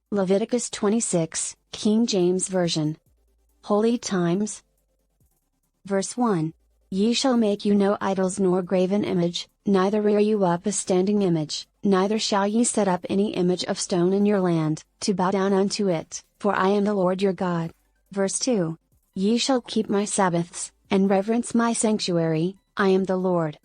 Leviticus 26, King James Version. Holy Times. Verse 1. Ye shall make you no idols nor graven image, neither rear you up a standing image, neither shall ye set up any image of stone in your land, to bow down unto it, for I am the Lord your God. Verse 2. Ye shall keep my Sabbaths, and reverence my sanctuary, I am the Lord.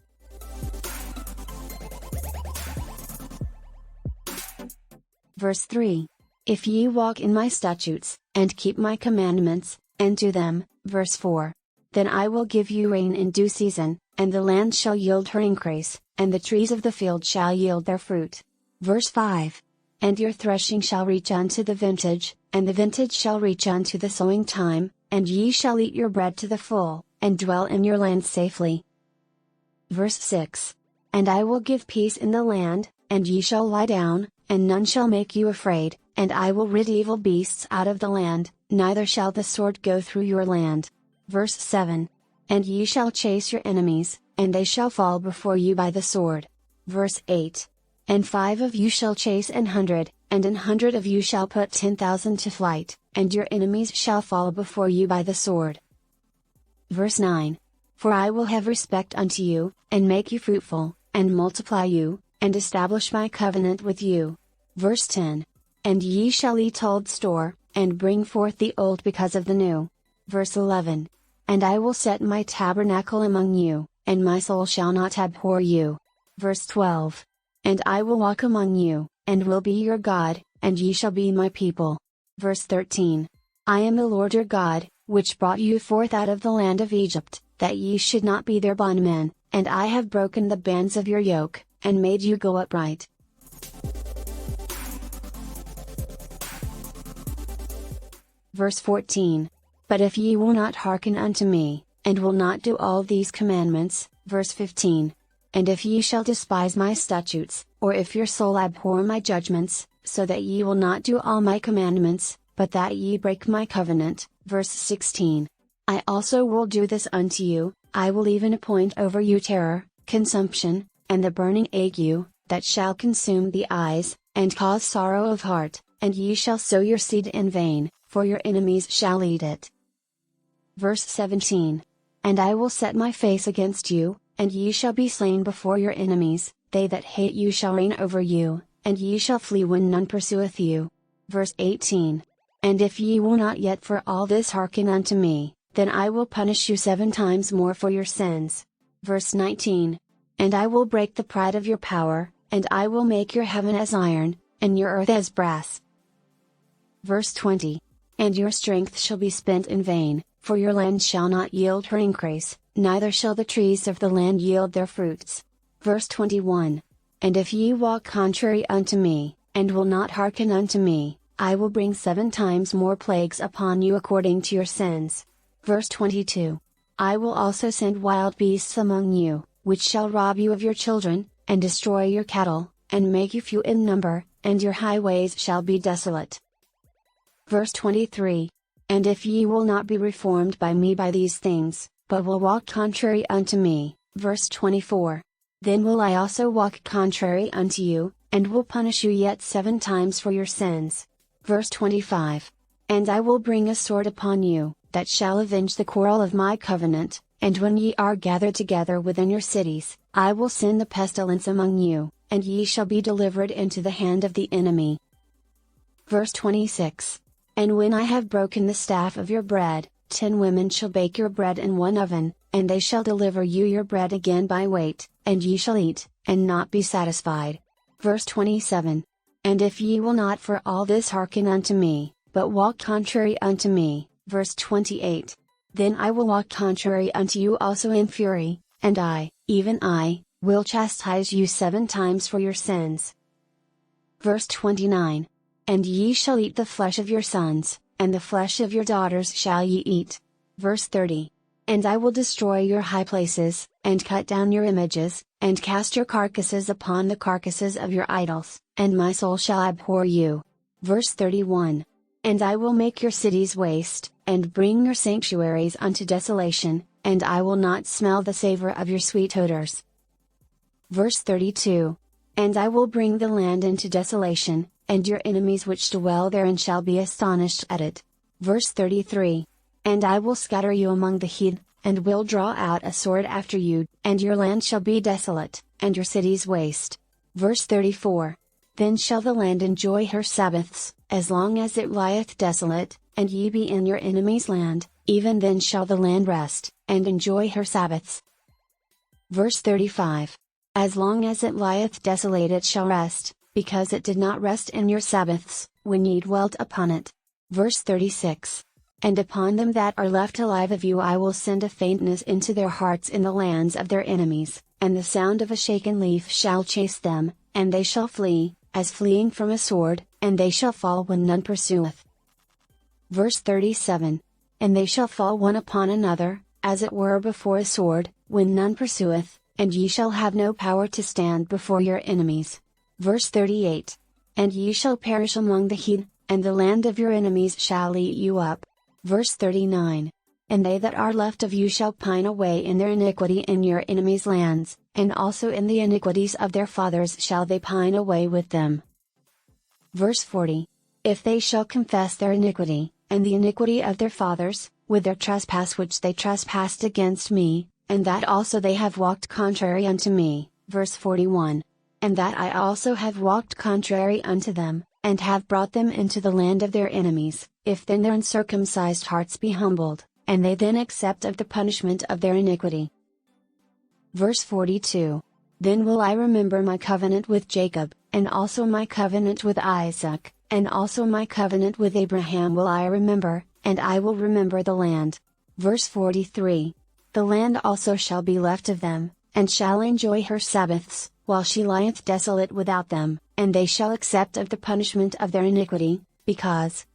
Verse 3. If ye walk in my statutes, and keep my commandments, and do them. Verse 4. Then I will give you rain in due season, and the land shall yield her increase, and the trees of the field shall yield their fruit. Verse 5. And your threshing shall reach unto the vintage, and the vintage shall reach unto the sowing time, and ye shall eat your bread to the full, and dwell in your land safely. Verse 6. And I will give peace in the land, and ye shall lie down, and none shall make you afraid, and I will rid evil beasts out of the land, neither shall the sword go through your land. Verse 7. And ye shall chase your enemies, and they shall fall before you by the sword. Verse 8. And 5 of you shall chase 100, and 100 of you shall put 10,000 to flight, and your enemies shall fall before you by the sword. Verse 9. For I will have respect unto you, and make you fruitful, and multiply you, and establish my covenant with you. Verse 10. And ye shall eat old store, and bring forth the old because of the new. Verse 11. And I will set my tabernacle among you, and my soul shall not abhor you. Verse 12. And I will walk among you, and will be your God, and ye shall be my people. Verse 13. I am the Lord your God, which brought you forth out of the land of Egypt, that ye should not be their bondmen, and I have broken the bands of your yoke, and made you go upright. Verse 14. But if ye will not hearken unto me, and will not do all these commandments. Verse 15. And if ye shall despise my statutes, or if your soul abhor my judgments, so that ye will not do all my commandments, but that ye break my covenant. Verse 16. I also will do this unto you, I will even appoint over you terror, consumption, and the burning ague, that shall consume the eyes, and cause sorrow of heart, and ye shall sow your seed in vain, for your enemies shall eat it. Verse 17. And I will set my face against you, and ye shall be slain before your enemies, they that hate you shall reign over you, and ye shall flee when none pursueth you. Verse 18. And if ye will not yet for all this hearken unto me, then I will punish you 7 times more for your sins. Verse 19. And I will break the pride of your power, and I will make your heaven as iron, and your earth as brass. Verse 20. And your strength shall be spent in vain, for your land shall not yield her increase, neither shall the trees of the land yield their fruits. Verse 21. And if ye walk contrary unto me, and will not hearken unto me, I will bring 7 times more plagues upon you according to your sins. Verse 22. I will also send wild beasts among you, which shall rob you of your children, and destroy your cattle, and make you few in number, and your highways shall be desolate. Verse 23. And if ye will not be reformed by me by these things, but will walk contrary unto me. Verse 24. Then will I also walk contrary unto you, and will punish you yet 7 times for your sins. Verse 25. And I will bring a sword upon you, that shall avenge the quarrel of my covenant, and when ye are gathered together within your cities, I will send the pestilence among you, and ye shall be delivered into the hand of the enemy. Verse 26. And when I have broken the staff of your bread, 10 women shall bake your bread in one oven, and they shall deliver you your bread again by weight, and ye shall eat, and not be satisfied. Verse 27. And if ye will not for all this hearken unto me, but walk contrary unto me. Verse 28. Then I will walk contrary unto you also in fury, and I, even I, will chastise you 7 times for your sins. Verse 29. And ye shall eat the flesh of your sons, and the flesh of your daughters shall ye eat. Verse 30. And I will destroy your high places, and cut down your images, and cast your carcasses upon the carcasses of your idols, and my soul shall abhor you. Verse 31. And I will make your cities waste, and bring your sanctuaries unto desolation, and I will not smell the savor of your sweet odors. Verse 32. And I will bring the land into desolation, and your enemies which dwell therein shall be astonished at it. Verse 33. And I will scatter you among the heathen, and will draw out a sword after you, and your land shall be desolate, and your cities waste. Verse 34. Then shall the land enjoy her Sabbaths, as long as it lieth desolate, and ye be in your enemy's land, even then shall the land rest, and enjoy her Sabbaths. Verse 35. As long as it lieth desolate it shall rest, because it did not rest in your Sabbaths, when ye dwelt upon it. Verse 36. And upon them that are left alive of you I will send a faintness into their hearts in the lands of their enemies, and the sound of a shaken leaf shall chase them, and they shall flee, as fleeing from a sword, and they shall fall when none pursueth. Verse 37. And they shall fall one upon another, as it were before a sword, when none pursueth, and ye shall have no power to stand before your enemies. Verse 38. And ye shall perish among the heathen, and the land of your enemies shall eat you up. Verse 39. And they that are left of you shall pine away in their iniquity in your enemies' lands, and also in the iniquities of their fathers shall they pine away with them. Verse 40. If they shall confess their iniquity, and the iniquity of their fathers, with their trespass which they trespassed against me, and that also they have walked contrary unto me. Verse 41. And that I also have walked contrary unto them, and have brought them into the land of their enemies, if then their uncircumcised hearts be humbled, and they then accept of the punishment of their iniquity. Verse 42. Then will I remember my covenant with Jacob, and also my covenant with Isaac, and also my covenant with Abraham will I remember, and I will remember the land. Verse 43. The land also shall be left of them, and shall enjoy her Sabbaths, while she lieth desolate without them, and they shall accept of the punishment of their iniquity,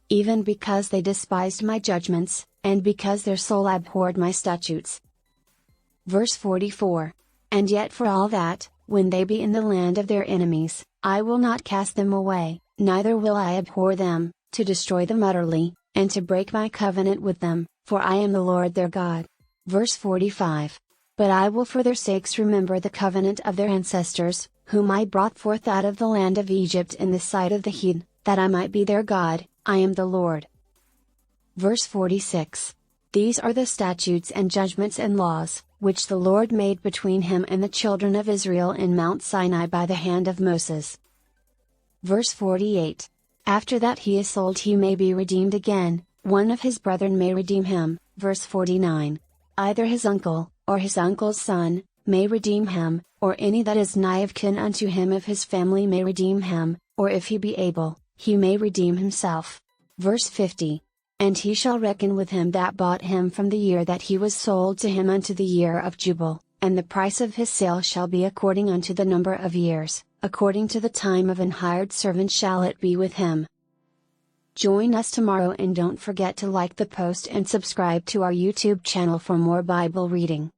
even because they despised my judgments, and because their soul abhorred my statutes. Verse 44. And yet for all that, when they be in the land of their enemies, I will not cast them away, neither will I abhor them, to destroy them utterly, and to break my covenant with them, for I am the Lord their God. Verse 45. But I will for their sakes remember the covenant of their ancestors, whom I brought forth out of the land of Egypt in the sight of the heathen, that I might be their God, I am the Lord. Verse 46. These are the statutes and judgments and laws, which the Lord made between him and the children of Israel in Mount Sinai by the hand of Moses. Verse 48. After that he is sold he may be redeemed again, one of his brethren may redeem him. Verse 49. Either his uncle, or his uncle's son, may redeem him, or any that is nigh of kin unto him of his family may redeem him, or if he be able, he may redeem himself. Verse 50. And he shall reckon with him that bought him from the year that he was sold to him unto the year of jubile, and the price of his sale shall be according unto the number of years, according to the time of an hired servant shall it be with him. Join us tomorrow and don't forget to like the post and subscribe to our YouTube channel for more Bible reading.